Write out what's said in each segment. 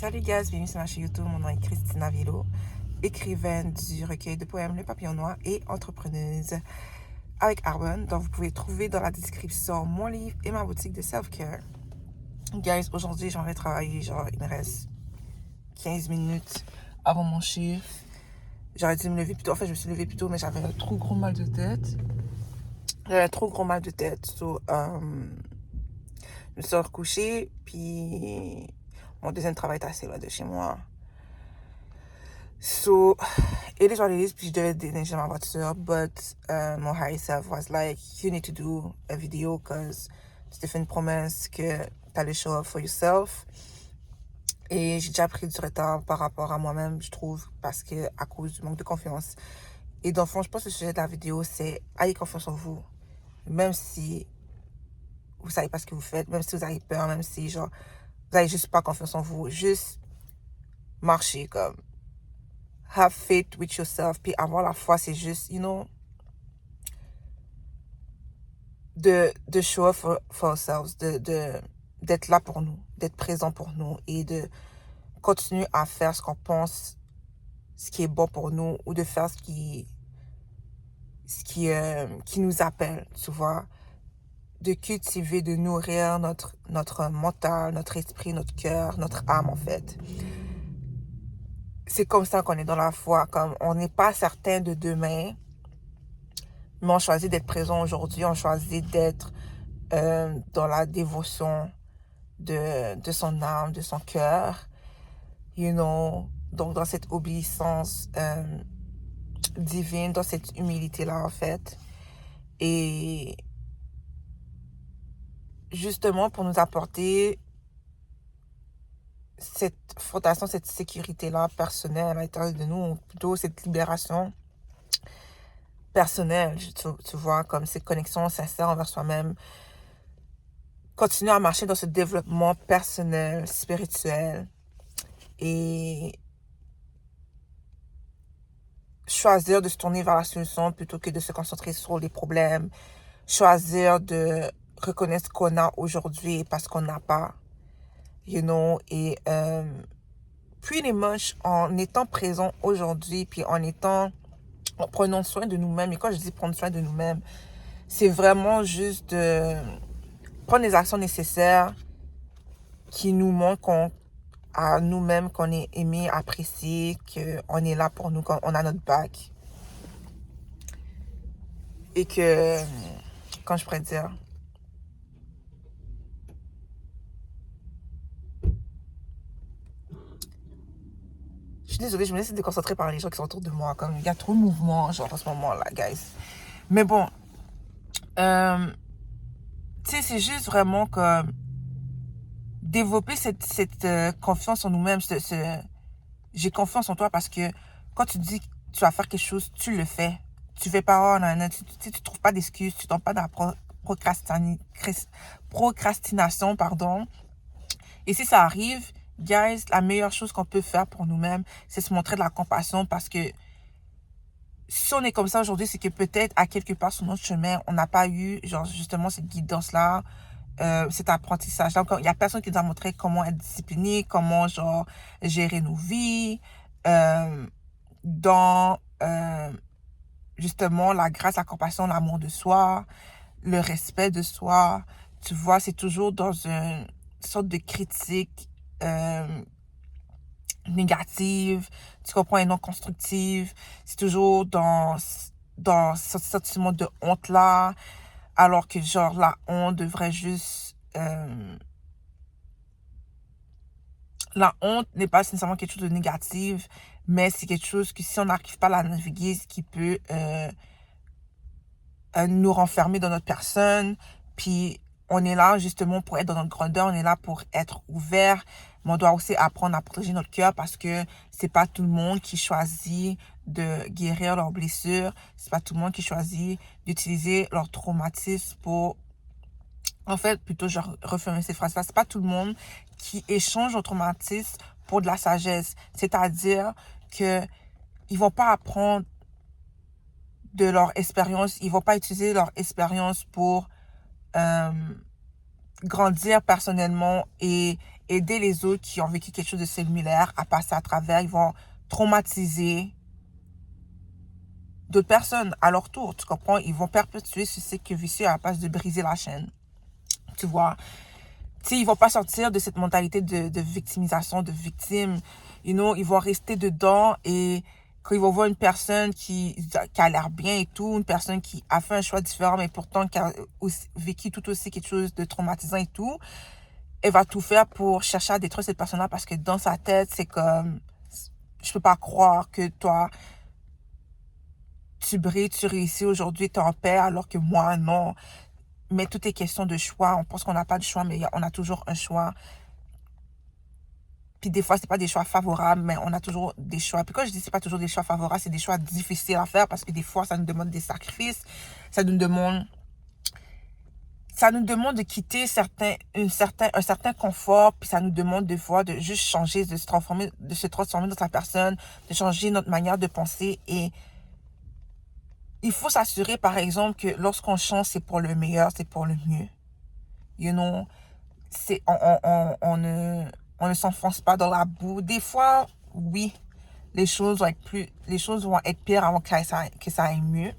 Salut guys, bienvenue sur ma chaîne YouTube. Mon nom est Christina Vilo, écrivaine du recueil de poèmes Le Papillon Noir et entrepreneuse avec Arbonne. Donc vous pouvez trouver dans la description mon livre et ma boutique de self-care. Guys, aujourd'hui j'aimerais travailler, genre il me reste 15 minutes avant mon chiffre. J'aurais dû me lever plus tôt, en fait je me suis levée plus tôt mais j'avais un trop gros mal de tête. So, je me suis recouchée, puis mon deuxième travail est assez loin de chez moi. So, it is what it is, puis je devais déneiger ma voiture, but mon higher self was like, you need to do a video, cause tu t'es fait une promesse que t'allais show up for yourself. Et j'ai déjà pris du retard par rapport à moi-même, je trouve, parce que à cause du manque de confiance. Et dans le fond, je pense que le sujet de la vidéo, c'est ayez confiance en vous. Même si vous savez pas ce que vous faites, même si vous avez peur, même si genre vous avez juste pas confiance en vous, juste marcher comme have faith with yourself, puis avoir la foi, c'est juste, you know, de show up for ourselves, d'être là pour nous, d'être présent pour nous et de continuer à faire ce qu'on pense, ce qui est bon pour nous, ou de faire ce qui nous appelle, tu vois, de cultiver, de nourrir notre mental, notre esprit, notre cœur, notre âme, en fait. C'est comme ça qu'on est dans la foi, comme on n'est pas certain de demain, mais on choisit d'être présent aujourd'hui, on choisit d'être dans la dévotion de son âme, de son cœur, you know, donc dans cette obéissance divine, dans cette humilité-là, en fait. Et justement, pour nous apporter cette fondation, cette sécurité-là personnelle à l'intérieur de nous, plutôt cette libération personnelle, tu vois, comme cette connexion sincère envers soi-même, continuer à marcher dans ce développement personnel, spirituel, et choisir de se tourner vers la solution plutôt que de se concentrer sur les problèmes, choisir de reconnaître ce qu'on a aujourd'hui parce qu'on n'a pas, you know, et pretty much en étant présent aujourd'hui, puis en prenant soin de nous-mêmes. Et quand je dis prendre soin de nous-mêmes, c'est vraiment juste de prendre les actions nécessaires qui nous montrent à nous-mêmes qu'on est aimé, apprécié, qu'on est là pour nous, qu'on a notre bac. Et que, quand je pourrais dire, je suis désolée, je me laisse déconcentrer par les gens qui sont autour de moi. Comme il y a trop de mouvements, genre, en ce moment-là, guys. Mais bon, tu sais, c'est juste vraiment comme développer cette confiance en nous-mêmes. J'ai confiance en toi parce que quand tu dis que tu vas faire quelque chose, tu le fais. Tu fais pas, oh, non, tu trouves pas d'excuses, tu tombes pas dans la procrastination, pardon. Et si ça arrive, guys, la meilleure chose qu'on peut faire pour nous-mêmes, c'est se montrer de la compassion parce que si on est comme ça aujourd'hui, c'est que peut-être à quelque part sur notre chemin, on n'a pas eu, genre, justement, cette guidance-là, cet apprentissage-là. Il n'y a personne qui nous a montré comment être discipliné, comment, genre, gérer nos vies, dans, justement, la grâce, la compassion, l'amour de soi, le respect de soi. Tu vois, c'est toujours dans une sorte de critique négative, tu comprends, et non constructive. C'est toujours dans ce sentiment de honte-là, alors que, genre, la honte devrait juste... la honte n'est pas nécessairement quelque chose de négatif, mais c'est quelque chose que si on n'arrive pas à la naviguer, ce qui peut nous renfermer dans notre personne. Puis on est là justement pour être dans notre grandeur, on est là pour être ouvert, mais on doit aussi apprendre à protéger notre cœur parce que c'est pas tout le monde qui choisit de guérir leurs blessures, c'est pas tout le monde qui choisit d'utiliser leur traumatisme pour... En fait, plutôt, je refais ces phrases-là. C'est pas tout le monde qui échange leur traumatisme pour de la sagesse. C'est-à-dire que ils vont pas apprendre de leur expérience, ils vont pas utiliser leur expérience pour grandir personnellement et aider les autres qui ont vécu quelque chose de similaire à passer à travers. Ils vont traumatiser d'autres personnes à leur tour, tu comprends? Ils vont perpétuer ce cycle vicieux à la place de briser la chaîne, tu vois? Ils vont pas sortir de cette mentalité de victimisation, de victime. Ils vont rester dedans et quand ils vont voir une personne qui a l'air bien et tout, une personne qui a fait un choix différent, mais pourtant qui a vécu tout aussi quelque chose de traumatisant et tout, elle va tout faire pour chercher à détruire cette personne-là parce que dans sa tête, c'est comme, je peux pas croire que toi, tu brilles, tu réussis aujourd'hui, tu es en paix, alors que moi, non. Mais tout est question de choix. On pense qu'on n'a pas de choix, mais on a toujours un choix. Puis des fois, c'est pas des choix favorables, mais on a toujours des choix. Puis quand je dis c'est pas toujours des choix favorables, c'est des choix difficiles à faire parce que des fois, ça nous demande des sacrifices. Ça nous demande de quitter un certain confort, puis ça nous demande des fois de juste changer, de se transformer dans sa personne, de changer notre manière de penser. Et il faut s'assurer, par exemple, que lorsqu'on change, c'est pour le meilleur, c'est pour le mieux. On ne s'enfonce pas dans la boue. Des fois, oui, les choses vont être pires avant que ça aille mieux.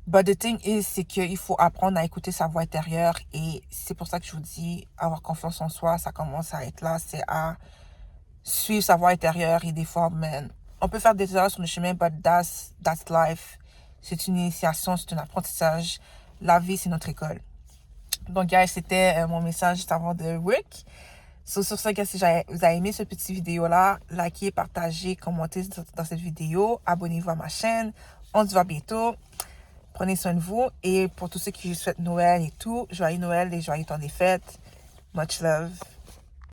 But the thing is, c'est qu'il faut apprendre à écouter sa voix intérieure et c'est pour ça que je vous dis, avoir confiance en soi, ça commence à être là, c'est à suivre sa voix intérieure et des fois, man, on peut faire des erreurs sur le chemin, but that's life. C'est une initiation, c'est un apprentissage. La vie, c'est notre école. Donc, guys, c'était mon message juste avant de work. Sur ce, guys, si vous avez aimé ce petit vidéo-là, likez, partagez, commentez dans cette vidéo. Abonnez-vous à ma chaîne. On se voit bientôt. Prenez soin de vous. Et pour tous ceux qui souhaitent Noël et tout, joyeux Noël et joyeux temps des fêtes. Much love.